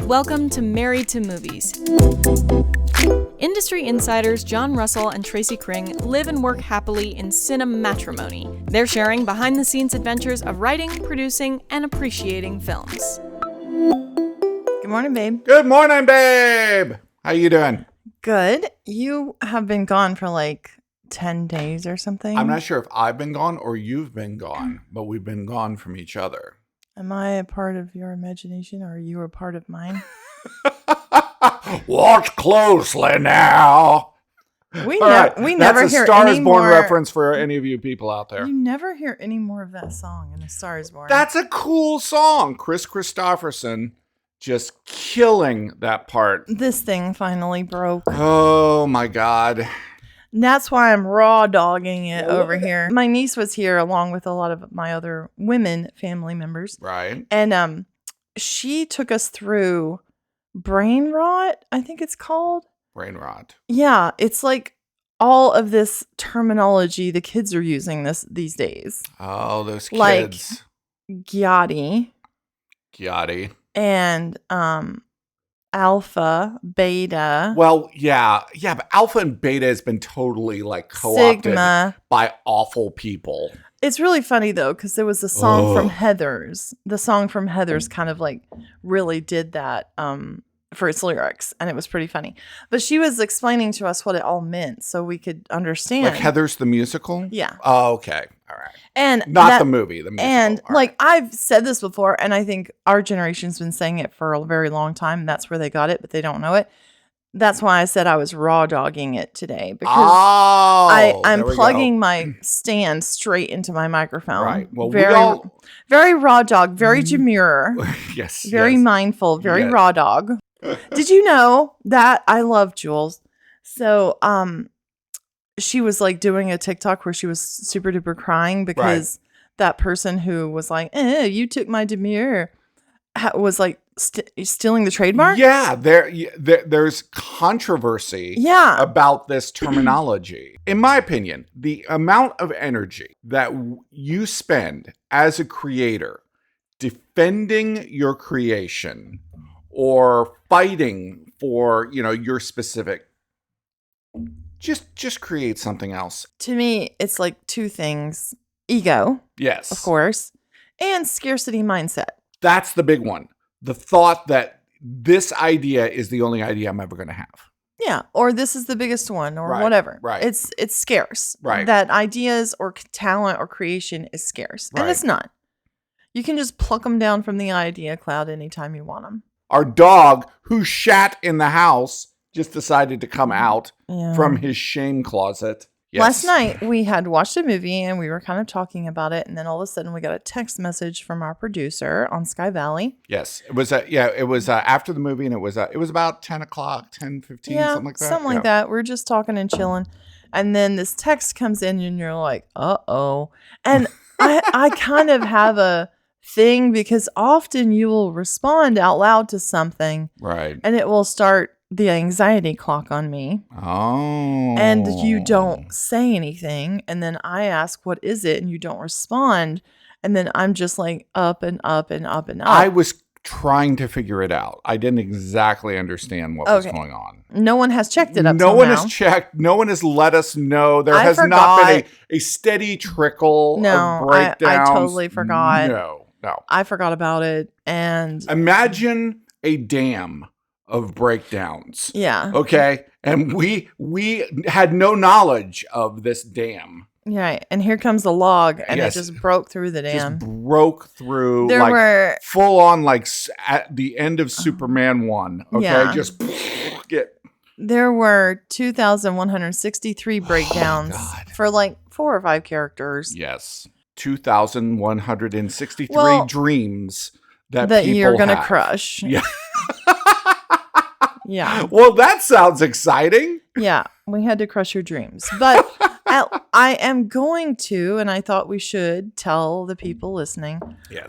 Welcome to Married to Movies. Industry insiders John Russell and Tracy Kring live and work happily in cinematrimony. They're sharing behind-the-scenes adventures of writing, producing, and appreciating films. Good morning, babe. Good morning, babe. How you doing? Good. You have been gone for like 10 days or something. I'm not sure if I've been gone or you've been gone, but we've been gone from each other. Am I a part of your imagination or are you a part of mine? Watch closely now. We never hear That's a Star is Born more reference for any of you people out there. You never hear any more of that song in A Star is Born. That's a cool song. Chris Christopherson just killing that part. This thing finally broke. Oh my God. That's why I'm raw dogging it over here. My niece was here along with a lot of my other women family members. Right. And she took us through brain rot, I think it's called. Brain rot. Yeah, it's like all of this terminology the kids are using these days. Oh, those kids. Like Gyati. And alpha, beta. Well, yeah, but alpha and beta has been totally like co-opted Sigma. by awful people. It's really funny though, because there was a song from Heathers. The song from Heathers kind of like really did that for its lyrics, and it was pretty funny. But she was explaining to us what it all meant so we could understand. Like Heathers the musical? Yeah. Oh, okay. All right. And not the movie, the musical. And all like right. I've said this before, and I think our generation's been saying it for a very long time. That's where they got it, but they don't know it. That's why I said I was raw dogging it today, because I'm plugging my stand straight into my microphone. Right. Well, very raw dog, very demure. Yes. Very mindful, very raw dog. Did you know that I love Jules? So, she was like doing a TikTok where she was super duper crying because that person who was like, you took my demure, was like stealing the trademark. Yeah, there's controversy about this terminology. In my opinion, the amount of energy that you spend as a creator defending your creation or fighting for, your specific, just create something else. To me, it's like two things. Ego. Yes. Of course. And scarcity mindset. That's the big one. The thought that this idea is the only idea I'm ever going to have. Yeah. Or this is the biggest one or whatever. Right. It's scarce. Right. That ideas or talent or creation is scarce. And it's not. You can just pluck them down from the idea cloud anytime you want them. Our dog, who shat in the house, just decided to come out from his shame closet. Yes. Last night, we had watched a movie and we were kind of talking about it. And then all of a sudden, we got a text message from our producer on Sky Valley. Yes. It was after the movie, and it was about 10 o'clock, 10:15, something like that. Something like that. We're just talking and chilling. And then this text comes in and you're like, uh-oh. And I kind of have a thing because often you will respond out loud to something. Right. And it will start the anxiety clock on me. Oh. And you don't say anything. And then I ask, what is it? And you don't respond. And then I'm just like up and up and up and up. I was trying to figure it out. I didn't exactly understand what was going on. No one has checked it up No till one now. has checked. No one has let us know. There has not been a steady trickle of breakdowns. I totally forgot. No. I forgot about it. And imagine a dam of breakdowns. Yeah. Okay. And we had no knowledge of this dam. Right. And here comes the log, and it just broke through the dam. Just broke through. There were full on, like at the end of Superman 1. Okay. Yeah. Just There were 2,163 breakdowns for like 4 or 5 characters. Yes. 2,163 dreams that you're going to have. crush. Yeah. Yeah. Well, that sounds exciting. Yeah. We had to crush your dreams. But I am going to, and I thought we should tell the people listening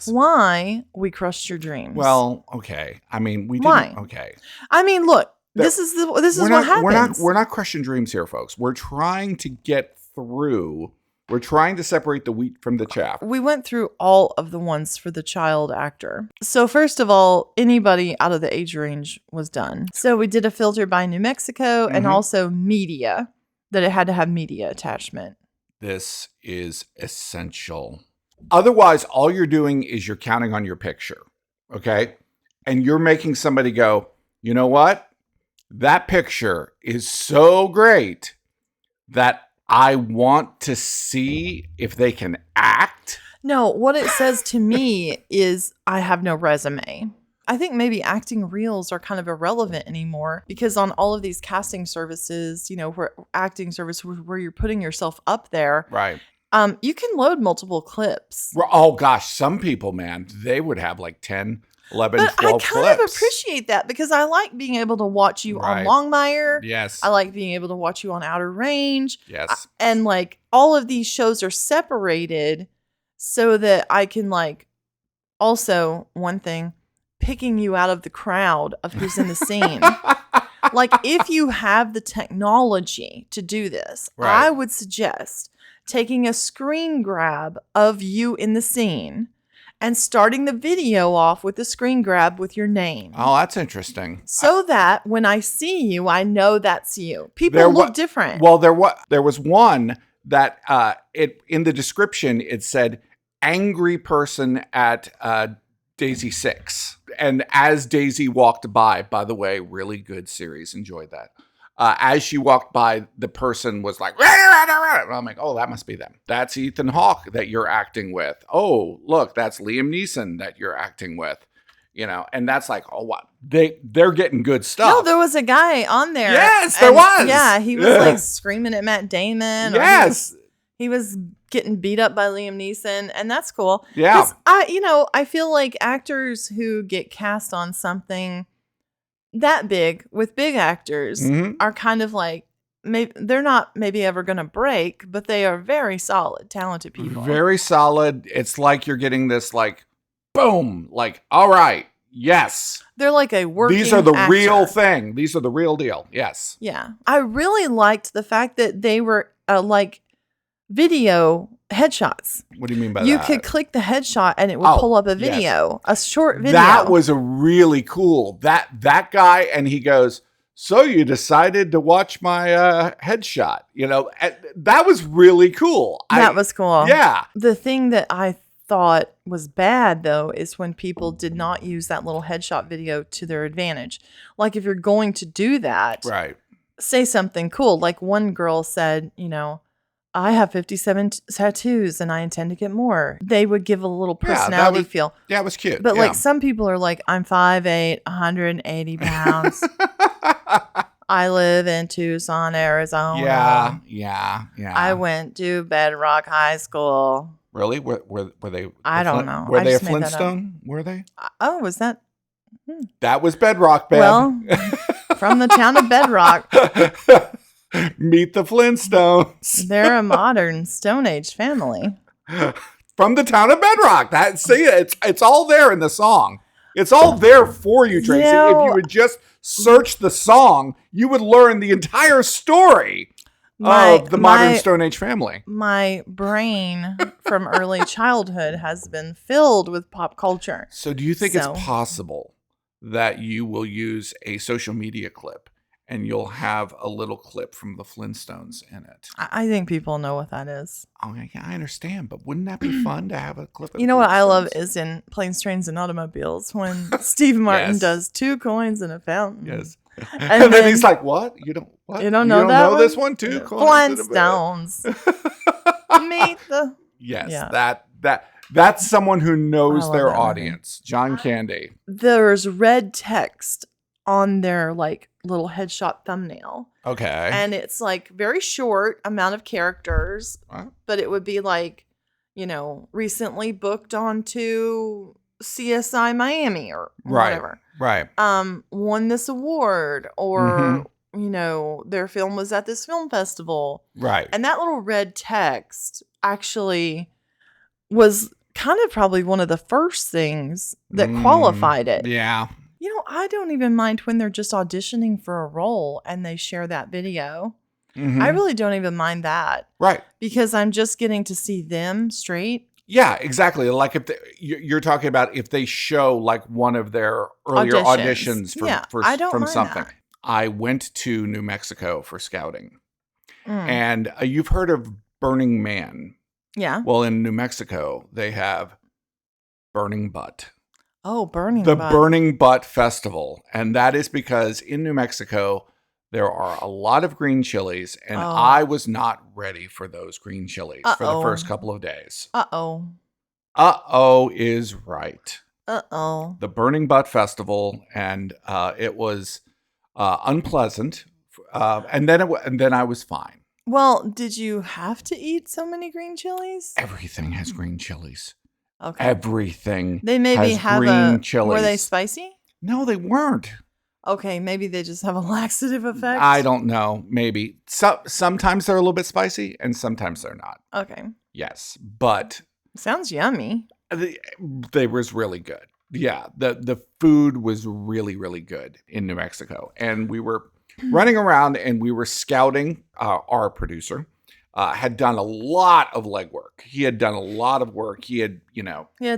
why we crushed your dreams. Well, okay. I mean, we didn't. Why? Okay. I mean, look, this is what happens. We're not crushing dreams here, folks. We're trying to get through We're trying to separate the wheat from the chaff. We went through all of the ones for the child actor. So first of all, anybody out of the age range was done. So we did a filter by New Mexico and also media, that it had to have media attachment. This is essential. Otherwise, all you're doing is you're counting on your picture, okay? And you're making somebody go, you know what? That picture is so great that I want to see if they can act. No, what it says to me is I have no resume. I think maybe acting reels are kind of irrelevant anymore because on all of these casting services, where acting service where you're putting yourself up there. Right. You can load multiple clips. Oh gosh, some people, man, they would have like 10, 11, but 12 clips. I kind of appreciate that because I like being able to watch you on Longmire. Yes. I like being able to watch you on Outer Range. Yes. And like all of these shows are separated so that I can also one thing, picking you out of the crowd of who's in the scene. Like if you have the technology to do this, I would suggest taking a screen grab of you in the scene and starting the video off with the screen grab with your name. Oh, that's interesting. So that when I see you, I know that's you. People look different. Well, there was one that in the description, it said angry person at Daisy 6. And as Daisy walked by the way, really good series. Enjoyed that. As she walked by, the person was like, and I'm like, oh, that must be them. That's Ethan Hawke that you're acting with. Oh, look, that's Liam Neeson that you're acting with. And that's like, oh, what? They're getting good stuff. No, there was a guy on there. Yes, there was. Yeah, he was like screaming at Matt Damon. Yes. He was getting beat up by Liam Neeson, and that's cool. Yeah. I feel like actors who get cast on something that big with big actors are kind of like, they're not maybe ever going to break, but they are very solid, talented people. Very solid. It's like you're getting this like, boom, like, all right, yes. They're like a working These are the actor. real thing. These are the real deal. Yes. Yeah. I really liked the fact that they were like video headshots. What do you mean by you that? could click the headshot and it would pull up a video, a short video. That was a really cool. That guy, and he goes, so you decided to watch my headshot. That was really cool. That was cool. Yeah. The thing that I thought was bad, though, is when people did not use that little headshot video to their advantage. Like if you're going to do that, say something cool. Like one girl said, I have 57 tattoos and I intend to get more. They would give a little personality feel. Yeah, it was cute. But like some people are like, I'm 5'8", 180 pounds. I live in Tucson, Arizona. Yeah. I went to Bedrock High School. Really? Were they? I don't know. Were they a Flintstone? Were they? Oh, was that? That was Bedrock, Bev. Well, from the town of Bedrock. Meet the Flintstones. They're a modern Stone Age family. From the town of Bedrock. It's all there in the song. It's all there for you, Tracy. If you would just search the song, you would learn the entire story of the modern Stone Age family. My brain from early childhood has been filled with pop culture. So do you think it's possible that you will use a social media clip and you'll have a little clip from the Flintstones in it? I think people know what that is. Oh, yeah, I understand, but wouldn't that be fun to have a clip of You know what I love is in Planes, Trains, and Automobiles when Steve Martin does 2 coins in a fountain. Yes. And then he's like, what? You don't know this one too? Flintstones. Meet the... Yes, that's someone who knows their audience. John Candy. There's red text on their like little headshot thumbnail. Okay. And it's like very short amount of characters, but it would be like, recently booked onto CSI Miami or whatever. Right. Won this award or, their film was at this film festival. Right. And that little red text actually was kind of probably one of the first things that qualified it. Yeah. I don't even mind when they're just auditioning for a role and they share that video. I really don't even mind that. Right. Because I'm just getting to see them straight. Yeah, exactly. Like if you're talking about if they show like one of their earlier auditions from something. That. I went to New Mexico for scouting. And you've heard of Burning Man. Yeah. Well, in New Mexico, they have Burning Butt. Oh, Burning The Butt. Burning Butt Festival. And that is because in New Mexico, there are a lot of green chilies. And I was not ready for those green chilies for the first couple of days. Uh-oh is right. The Burning Butt Festival. And it was unpleasant. And then I was fine. Well, did you have to eat so many green chilies? Everything has green chilies. Okay. Everything. They maybe has green chilies. Were they spicy? No, they weren't. Okay, maybe they just have a laxative effect. I don't know. Maybe. Sometimes they're a little bit spicy and sometimes they're not. Okay. Yes, but sounds yummy. They was really good. Yeah, the food was really, really good in New Mexico. And we were running around and we were scouting. Our producer had done a lot of legwork. He had done a lot of work. He had,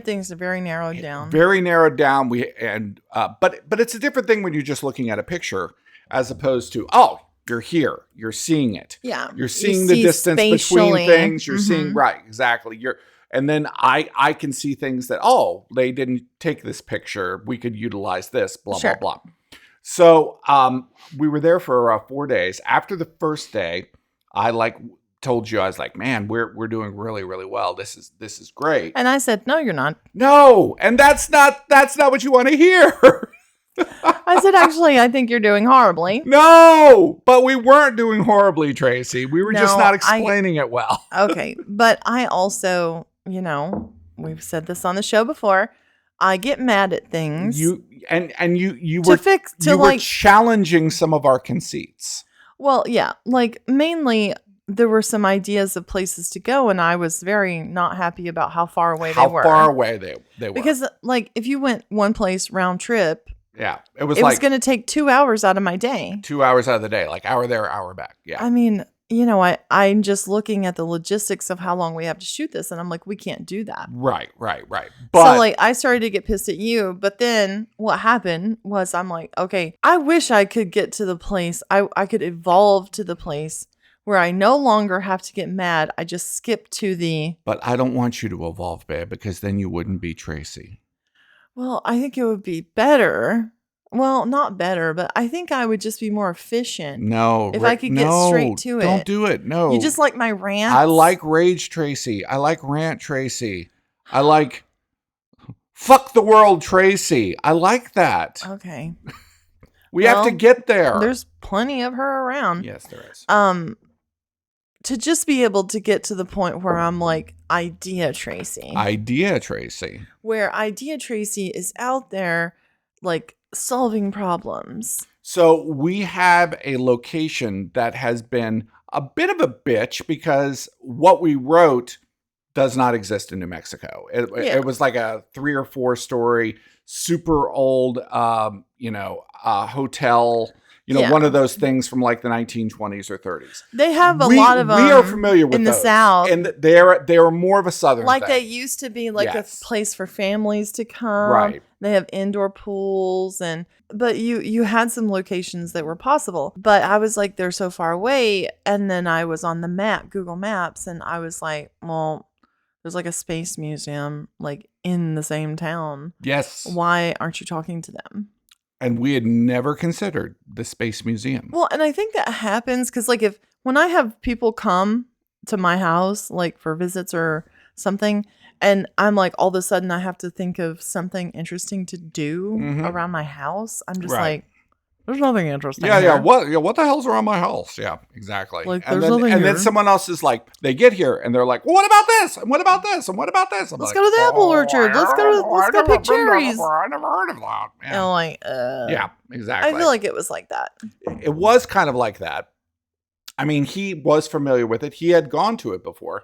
things are very narrowed down. Very narrowed down. But it's a different thing when you're just looking at a picture as opposed to, you're here. You're seeing it. Yeah. You're seeing the distance between things. You're seeing, right, exactly. And then I can see things that, they didn't take this picture. We could utilize this, blah, blah, blah. So we were there for 4 days. After the first day, I told you, I was like, man, we're doing really, really well. This is great. And I said, no, you're not. No, and that's not what you want to hear. I said, actually, I think you're doing horribly. No, but we weren't doing horribly, Tracy. We were just not explaining it well. Okay, but I also, we've said this on the show before. I get mad at things. You were challenging some of our conceits. Well, yeah, mainly there were some ideas of places to go, and I was very not happy about how far away they were. How far away they were. Because if you went one place round trip, it was going to take 2 hours out of my day. 2 hours out of the day, hour there, hour back. Yeah. I mean, I'm just looking at the logistics of how long we have to shoot this, and I'm like, we can't do that. Right. But so I started to get pissed at you, but then what happened was I'm like, okay, I wish I could get to the place, I could evolve to the place where I no longer have to get mad. I just skip to the... But I don't want you to evolve, babe, because then you wouldn't be Tracy. Well, I think it would be better. Well, not better, but I think I would just be more efficient. No. If I could get straight to it. Don't do it. No. You just like my rants? I like rage Tracy. I like rant Tracy. I like fuck the world Tracy. I like that. Okay. We have to get there. There's plenty of her around. Yes, there is. To just be able to get to the point where I'm like, Idea Tracy. Where Idea Tracy is out there, solving problems. So we have a location that has been a bit of a bitch because what we wrote does not exist in New Mexico. It was like a 3 or 4 story, super old, hotel. One of those things from the 1920s or 30s. They have a lot of them. We are familiar with in those. The South, and they are more of a southern thing. They used to be a place for families to come. Right. They have indoor pools but you had some locations that were possible. But I was like, they're so far away. And then I was on the map, Google Maps, and I was like, well, there's a space museum in the same town. Yes. Why aren't you talking to them? And we had never considered the Space Museum. Well, and I think that happens because, when I have people come to my house, for visits or something, and I'm all of a sudden I have to think of something interesting to do around my house. I'm just there's nothing interesting. Yeah, here. What the hell's around my house? Yeah, exactly. And then someone else is they get here and they're like, well, what about this? And what about this? And what about this? Let's go to the apple orchard. Let's go pick cherries. I never heard of that. Yeah. And yeah, exactly. I feel like it was like that. It was kind of like that. I mean, he was familiar with it. He had gone to it before,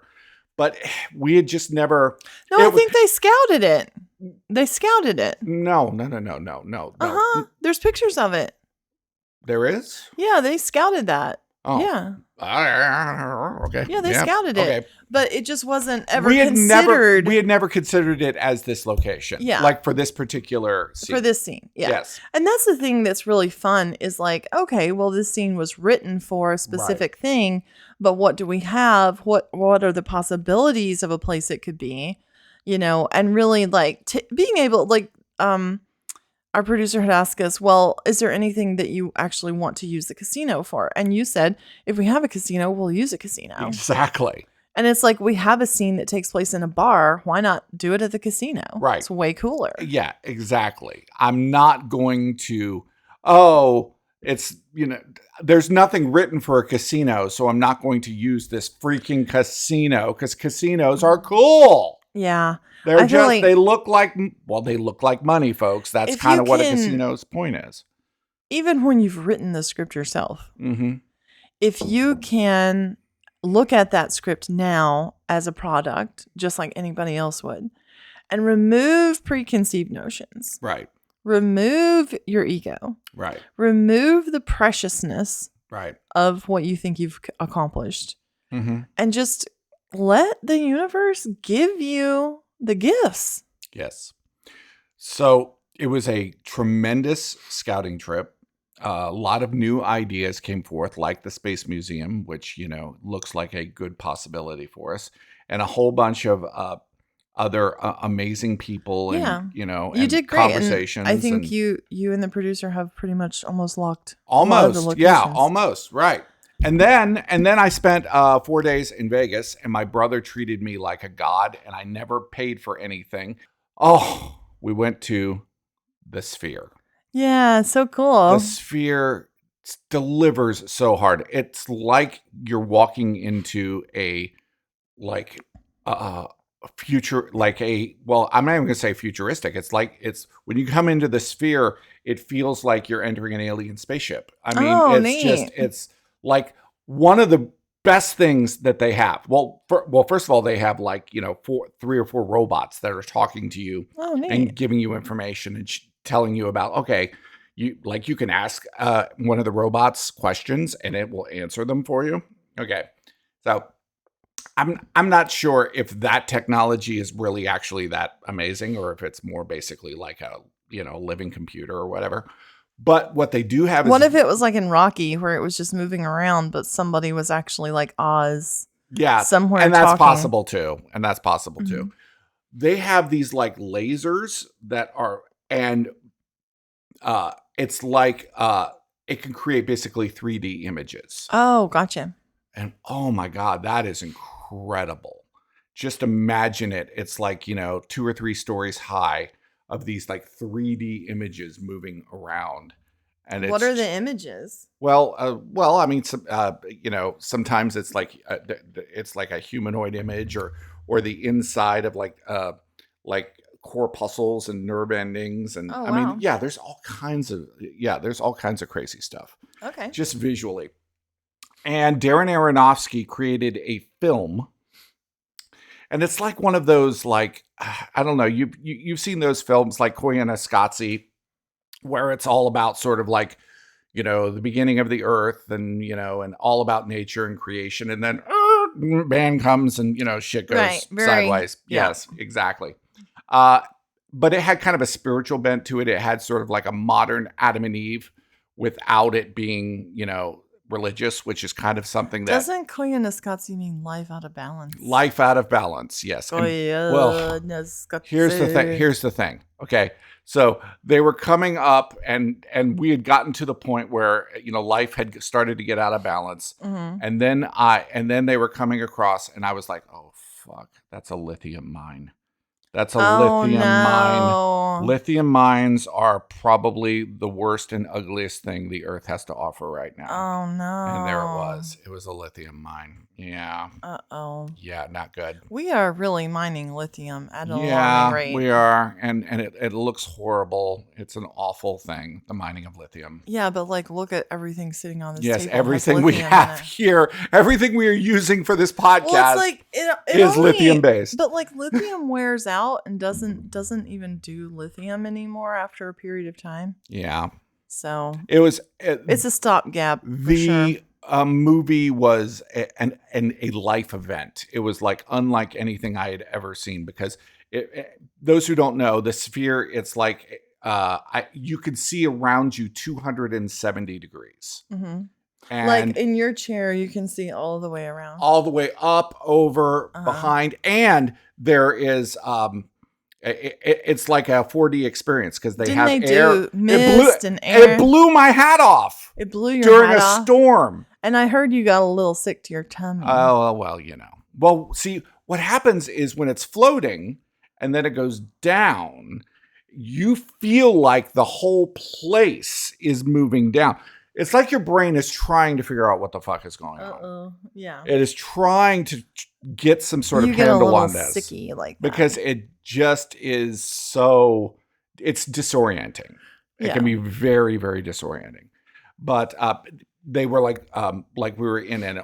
but we had just never. No, I think they scouted it. They scouted it. No. There's pictures of it. There is? Yeah, they scouted that. Oh. Yeah. Okay. Yeah, they scouted it. Okay. But it just wasn't ever considered. We had never considered it as this location. Yeah. Like for this particular scene. For this scene. Yeah. Yes. And that's the thing that's really fun is like, okay, well, this scene was written for a specific thing, but what do we have? What are the possibilities of a place it could be? And really like being able, like, our producer had asked us, well, is there anything that you actually want to use the casino for? And you said, if we have a casino, we'll use a casino. Exactly. And it's like, we have a scene that takes place in a bar. Why not do it at the casino? Right. It's way cooler. Yeah, exactly. I'm not going to, it's, there's nothing written for a casino, so I'm not going to use this freaking casino because casinos are cool. Yeah. They look like money, folks. That's kind of what a casino's point is. Even when you've written the script yourself, if you can look at that script now as a product, just like anybody else would, and remove preconceived notions. Right. Remove your ego. Right. Remove the preciousness of what you think you've accomplished. And just let the universe give you the gifts. Yes. So it was a tremendous scouting trip. A lot of new ideas came forth, like the Space Museum, which, looks like a good possibility for us, and a whole bunch of other amazing people and, you and did great. Conversations. And I think you and the producer have pretty much almost locked almost. Yeah, almost. Right. And then I spent 4 days in Vegas, and my brother treated me like a god, and I never paid for anything. Oh, we went to the Sphere. Yeah, so cool. The Sphere delivers so hard. It's like you're walking into a future, I'm not even going to say futuristic. It's when you come into the Sphere, it feels like you're entering an alien spaceship. I mean, it's like one of the best things that they have. Well, first of all, they have 3 or 4 robots that are talking to you and giving you information and telling you about, you can ask one of the robots questions and it will answer them for you. Okay. So I'm not sure if that technology is really actually that amazing or if it's more basically like a, living computer or whatever. But what they do have is... What if it was like in Rocky where it was just moving around, but somebody was actually like Oz? Yeah. Somewhere and that's talking. possible too. They have these lasers that are... And it's like... it can create basically 3D images. Oh, gotcha. And oh my God, that is incredible. Just imagine it. It's 2 or 3 stories high of these 3D images moving around. And what are the images? Well, I mean, sometimes it's like a humanoid image or the inside of corpuscles and nerve endings. And I mean, there's all kinds of crazy stuff. Okay. Just visually. And Darren Aronofsky created a film. And it's like one of those, I don't know, you've seen those films like Koyaanisqatsi, where it's all about sort of the beginning of the earth and, and all about nature and creation. And then man comes and, shit goes sideways. Yeah. Yes, exactly. But it had kind of a spiritual bent to it. It had sort of like a modern Adam and Eve without it being, religious, which is kind of something that... Doesn't Koyaanisqatsi mean life out of balance? Life out of balance, yes. Here's the thing. Okay, so they were coming up, and we had gotten to the point where life had started to get out of balance, and then they were coming across, and I was like, oh fuck, that's a lithium mine. That's a lithium mine. Lithium mines are probably the worst and ugliest thing the earth has to offer right now. Oh, no. And there it was. It was a lithium mine. Yeah. Uh-oh. Yeah, not good. We are really mining lithium at an alarming rate. Yeah, we are. And it looks horrible. It's an awful thing, the mining of lithium. Yeah, but look at everything sitting on this table. Yes, everything we have here, everything we are using for this podcast is lithium-based. But lithium wears out and doesn't even do lithium anymore after a period of time. Yeah. So it's a stopgap. For sure. movie was a life event. It was like unlike anything I had ever seen because those who don't know, the sphere, it's like you could see around you 270 degrees. Mm-hmm. And like in your chair, you can see all the way around. All the way up, over, behind. And there is... it's like a 4D experience because they have air. Mist and air. It blew my hat off. It blew your during hat a off. Storm. And I heard you got a little sick to your tummy. Oh, well, Well, see, what happens is when it's floating and then it goes down, you feel like the whole place is moving down. It's like your brain is trying to figure out what the fuck is going on. Yeah. It is trying to get some sort of handle on this. Sicky like that. Because it just is so, it's disorienting. It can be very, very disorienting. But they were like we were in an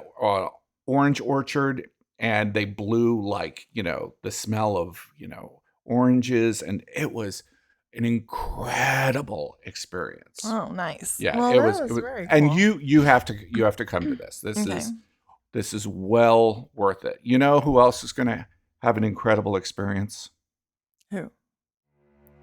orange orchard and they blew like, the smell of, oranges, and it was an incredible experience. Oh, nice. Yeah, well, it was very cool. And you have to come to this. This is well worth it. You know who else is going to have an incredible experience? Who?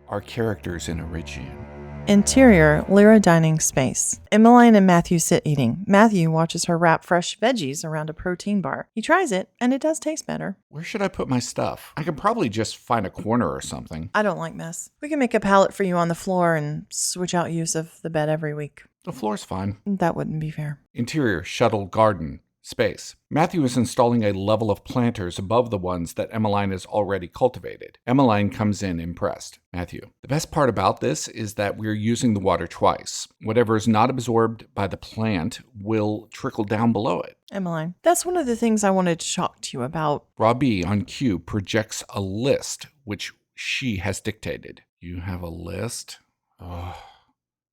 Our characters in Origian. Interior, Lyra dining space. Emmeline and Matthew sit eating. Matthew watches her wrap fresh veggies around a protein bar. He tries it, and it does taste better. Where should I put my stuff? I could probably just find a corner or something. I don't like mess. We can make a pallet for you on the floor and switch out use of the bed every week. The floor's fine. That wouldn't be fair. Interior, shuttle garden. Space. Matthew is installing a level of planters above the ones that Emmeline has already cultivated. Emmeline comes in impressed. Matthew. The best part about this is that we're using the water twice. Whatever is not absorbed by the plant will trickle down below it. Emmeline. That's one of the things I wanted to talk to you about. Robbie on cue projects a list which she has dictated. You have a list? Oh,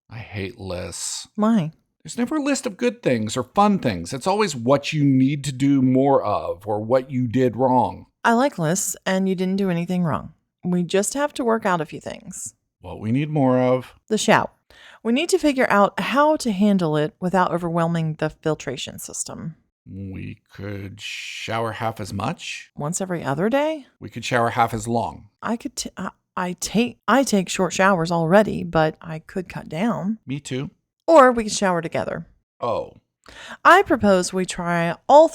I hate lists. Why? There's never a list of good things or fun things. It's always what you need to do more of or what you did wrong. I like lists, and you didn't do anything wrong. We just have to work out a few things. What we need more of? The shower. We need to figure out how to handle it without overwhelming the filtration system. We could shower half as much? Once every other day? We could shower half as long. I take short showers already, but I could cut down. Me too. Or we can shower together. Oh. I propose we try all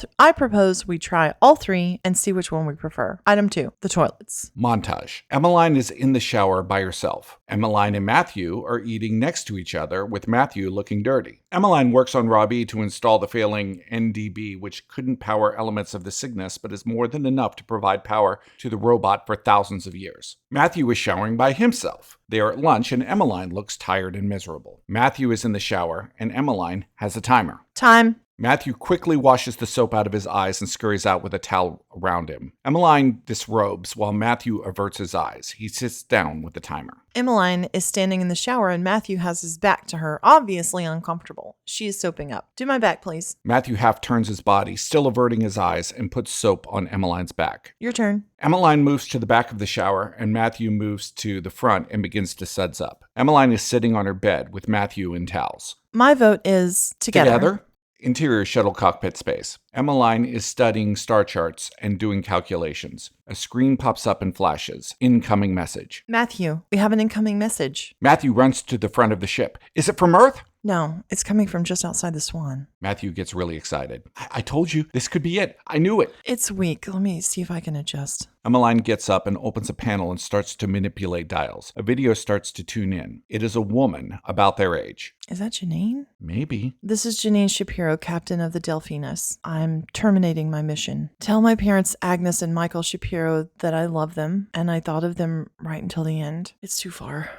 three and see which one we prefer. Item 2, the toilets. Montage. Emmeline is in the shower by herself. Emmeline and Matthew are eating next to each other, with Matthew looking dirty. Emmeline works on Robbie to install the failing NDB, which couldn't power elements of the Cygnus, but is more than enough to provide power to the robot for thousands of years. Matthew is showering by himself. They are at lunch, and Emmeline looks tired and miserable. Matthew is in the shower, and Emmeline has a timer. Time. Matthew quickly washes the soap out of his eyes and scurries out with a towel around him. Emmeline disrobes while Matthew averts his eyes. He sits down with the timer. Emmeline is standing in the shower and Matthew has his back to her, obviously uncomfortable. She is soaping up. Do my back, please. Matthew half turns his body, still averting his eyes, and puts soap on Emmeline's back. Your turn. Emmeline moves to the back of the shower, and Matthew moves to the front and begins to suds up. Emmeline is sitting on her bed with Matthew in towels. My vote is together. Interior shuttle cockpit space. Emmeline is studying star charts and doing calculations. A screen pops up and flashes. Incoming message. Matthew, we have an incoming message. Matthew runs to the front of the ship. Is it from Earth? No, it's coming from just outside the Swan. Matthew gets really excited. I told you, this could be it. I knew it. It's weak. Let me see if I can adjust. Emmeline gets up and opens a panel and starts to manipulate dials. A video starts to tune in. It is a woman about their age. Is that Janine? Maybe. This is Janine Shapiro, captain of the Delphinus. I'm terminating my mission. Tell my parents, Agnes and Michael Shapiro, that I love them, and I thought of them right until the end. It's too far.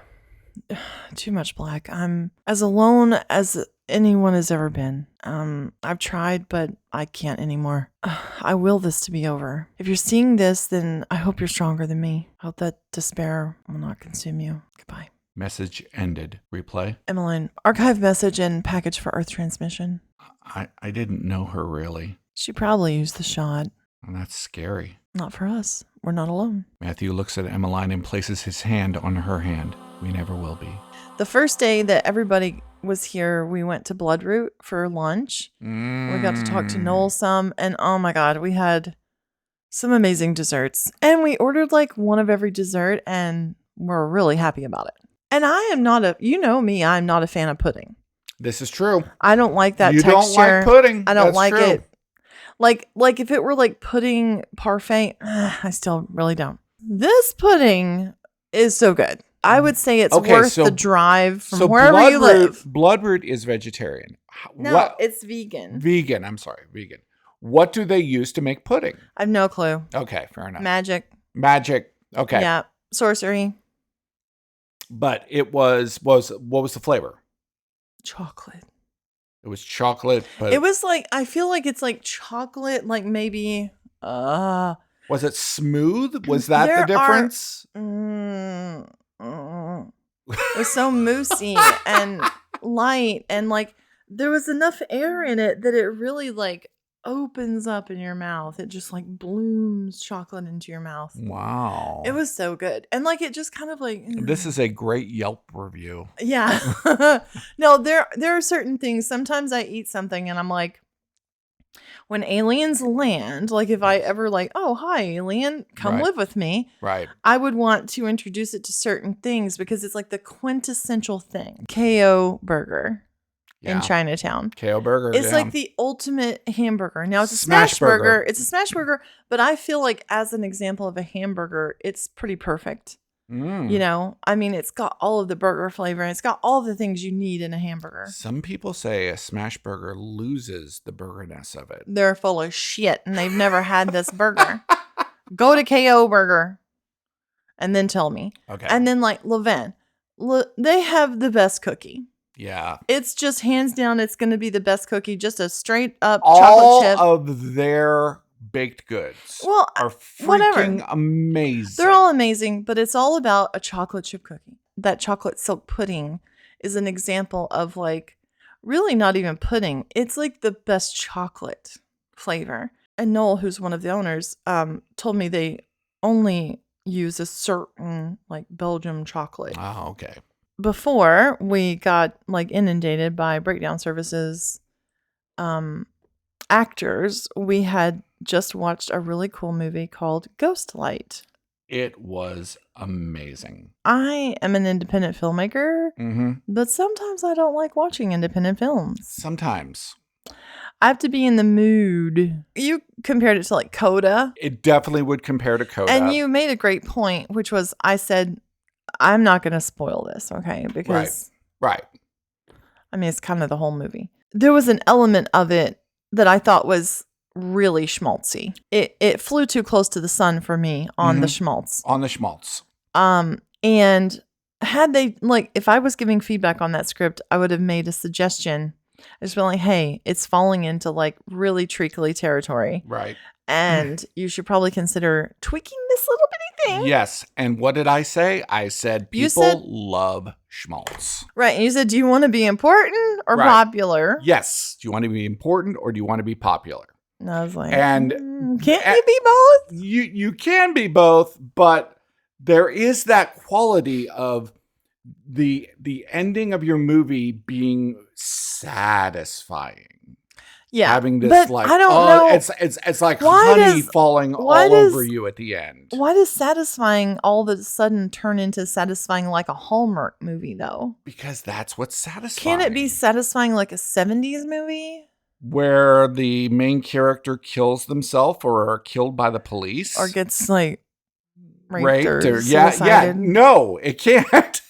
Too much black. I'm as alone as anyone has ever been. I've tried, but I can't anymore. I will this to be over. If you're seeing this, then I hope you're stronger than me. I hope that despair will not consume you. Goodbye. Message ended. Replay. Emmeline, archive message and package for Earth transmission. I didn't know her really. She probably used the shot. Well, that's scary. Not for us. We're not alone. Matthew looks at Emmeline and places his hand on her hand. We never will be. The first day that everybody was here, we went to Bloodroot for lunch. We got to talk to Noel some, and oh my God, we had some amazing desserts. And we ordered like one of every dessert, and we're really happy about it. And I am not you know me, I'm not a fan of pudding. This is true. I don't like that texture. You don't like pudding. I don't like it. Like if it were like pudding parfait, I still really don't. This pudding is so good. I would say it's worth the drive from wherever you live. Bloodroot is vegetarian. No, it's vegan. Vegan. What do they use to make pudding? I have no clue. Okay, fair enough. Magic. Okay. Yeah, sorcery. But it was what was the flavor? Chocolate. It was chocolate, but it was like, I feel like it's like chocolate, like maybe was it smooth? Was that the difference? It was so moussey and light, and like there was enough air in it that it really like opens up in your mouth. It just like blooms chocolate into your mouth. Wow. It was so good. And like it just kind of like This is a great Yelp review. Yeah. No, there are certain things. Sometimes I eat something and I'm like, when aliens land, like if I ever like, oh, hi, alien, come live with me. Right. I would want to introduce it to certain things because it's like the quintessential thing. KO burger. In Chinatown. KO burger. It's like the ultimate hamburger. Now it's a smash burger. It's a smash burger, but I feel like as an example of a hamburger, it's pretty perfect. You know, I mean, it's got all of the burger flavor and it's got all the things you need in a hamburger. Some people say a smash burger loses the burgerness of it. They're full of shit and they've never had this burger. Go to KO burger and then tell me. Okay. And then like Levain, they have the best cookie. Yeah. It's just hands down, it's going to be the best cookie. Just a straight up chocolate chip. All of their baked goods are freaking amazing. They're all amazing, but it's all about a chocolate chip cookie. That chocolate silk pudding is an example of like really not even pudding. It's like the best chocolate flavor. And Noel, who's one of the owners, told me they only use a certain like Belgium chocolate. Oh, okay. Before we got like inundated by breakdown services actors, we had just watched a really cool movie called Ghostlight. It was amazing. I am an independent filmmaker, but sometimes I don't like watching independent films. Sometimes. I have to be in the mood. You compared it to like Coda. It definitely would compare to Coda. And you made a great point, which was I said, I'm not going to spoil this, okay? Because right. I mean, it's kind of the whole movie. There was an element of it that I thought was really schmaltzy. It flew too close to the sun for me on the schmaltz. On the schmaltz. And had they like, if I was giving feedback on that script, I would have made a suggestion. I just been like, hey, it's falling into like really treacly territory. Right. And you should probably consider tweaking this little bitty thing. Yes. And what did I say? I said people love schmaltz. Right. And you said, do you want to be important or popular? Yes. Do you want to be important or do you want to be popular? And I was like, and can't you be both? You can be both, but there is that quality of the ending of your movie being satisfying. Yeah, having this but like I don't know. It's like honey falling all over you at the end. Why does satisfying all of a sudden turn into satisfying like a Hallmark movie though? Because that's what's satisfying. Can it be satisfying like a 70s movie? Where the main character kills themselves or are killed by the police? Or gets like raped or yeah. No, it can't.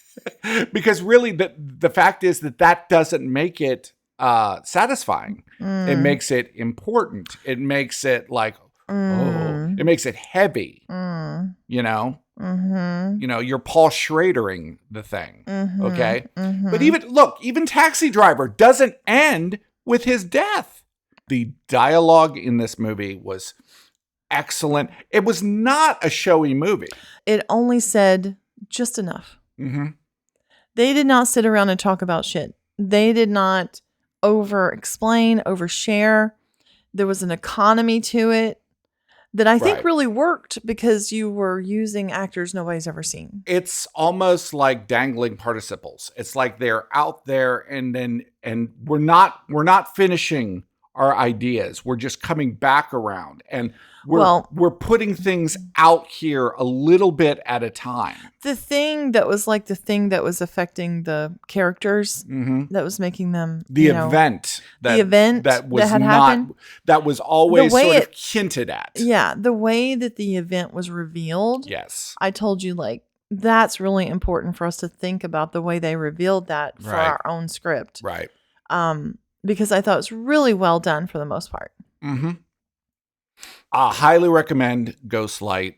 Because really the fact is that doesn't make it satisfying. It makes it important. It makes it like it makes it heavy. You know? You know, you're Paul Schradering the thing. Okay? But even Taxi Driver doesn't end with his death. The dialogue in this movie was excellent. It was not a showy movie. It only said just enough. They did not sit around and talk about shit. They did not over-explain, overshare. There was an economy to it. that I think really worked because you were using actors nobody's ever seen. It's almost like dangling participles. It's like they're out there and we're not finishing our ideas. We're just coming back around and we're putting things out here a little bit at a time. The thing that was affecting the characters, that was making them the event that was always sort of hinted at. Yeah, the way that the event was revealed. Yes, I told you that's really important for us to think about the way they revealed that for our own script, right? Because I thought it was really well done for the most part. Mm-hmm. I highly recommend Ghost Light.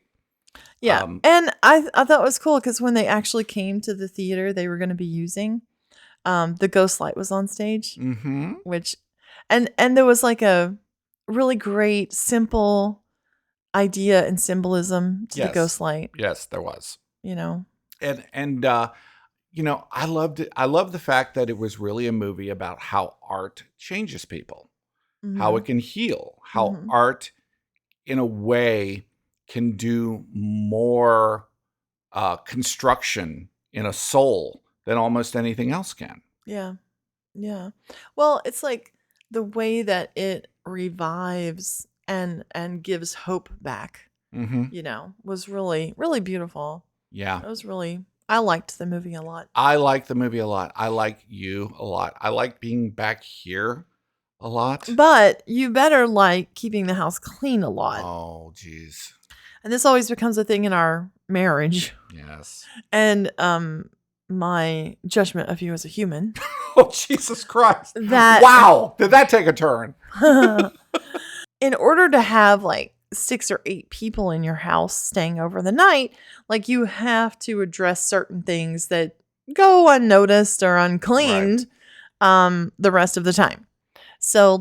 Yeah. And I thought it was cool because when they actually came to the theater they were going to be using, the Ghost Light was on stage, which, and there was like a really great, simple idea and symbolism to the Ghost Light. Yes, there was. And I loved it. I love the fact that it was really a movie about how art changes people, how it can heal, how art in a way can do more construction in a soul than almost anything else can. Yeah. Yeah. Well, it's like the way that it revives and gives hope back, was really, really beautiful. Yeah. It was really, I liked the movie a lot. I like the movie a lot. I like you a lot. I like being back here a lot. But you better like keeping the house clean a lot. Oh, geez. And this always becomes a thing in our marriage. Yes. And my judgment of you as a human. Oh, Jesus Christ. Wow. Did that take a turn? In order to have 6 or 8 people in your house staying over the night, you have to address certain things that go unnoticed or uncleaned the rest of the time. So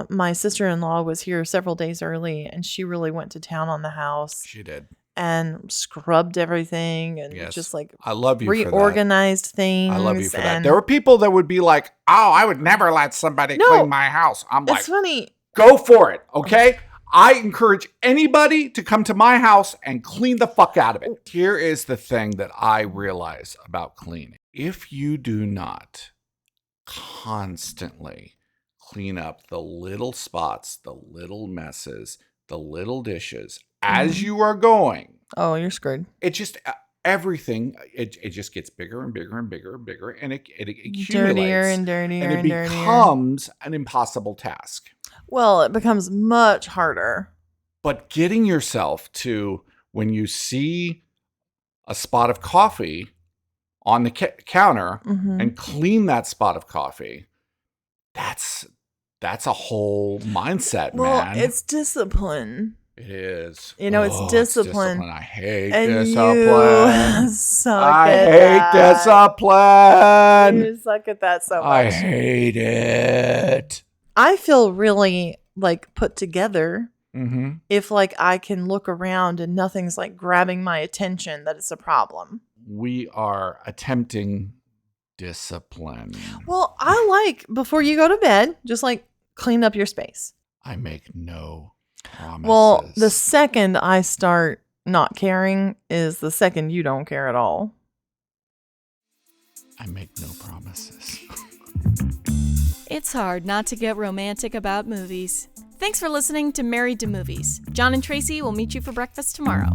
my sister-in-law was here several days early and she really went to town on the house. She did. And scrubbed everything and just I love you reorganized for that. things. I love you for that. There were people that would be like, "Oh, I would never let somebody clean my house." I'm like, it's funny. Go for it, okay? I encourage anybody to come to my house and clean the fuck out of it. Here is the thing that I realize about cleaning. If you do not constantly clean up the little spots, the little messes, the little dishes as you are going. Oh, you're screwed. It just, everything, it just gets bigger and bigger and bigger and bigger and it accumulates. Dirtier and dirtier and dirtier. becomes an impossible task. Well, it becomes much harder. But getting yourself to, when you see a spot of coffee on the counter and clean that spot of coffee, that's a whole mindset, man. Well, it's discipline. It is. It's discipline. I hate and discipline. You suck at that. Discipline. You suck at that so much. I hate it. I feel really put together if I can look around and nothing's grabbing my attention, that it's a problem. We are attempting discipline. Well, I before you go to bed, just clean up your space. I make no promises. Well, the second I start not caring is the second you don't care at all. I make no promises. It's hard not to get romantic about movies. Thanks for listening to Married to Movies. Jon and Tracy will meet you for breakfast tomorrow.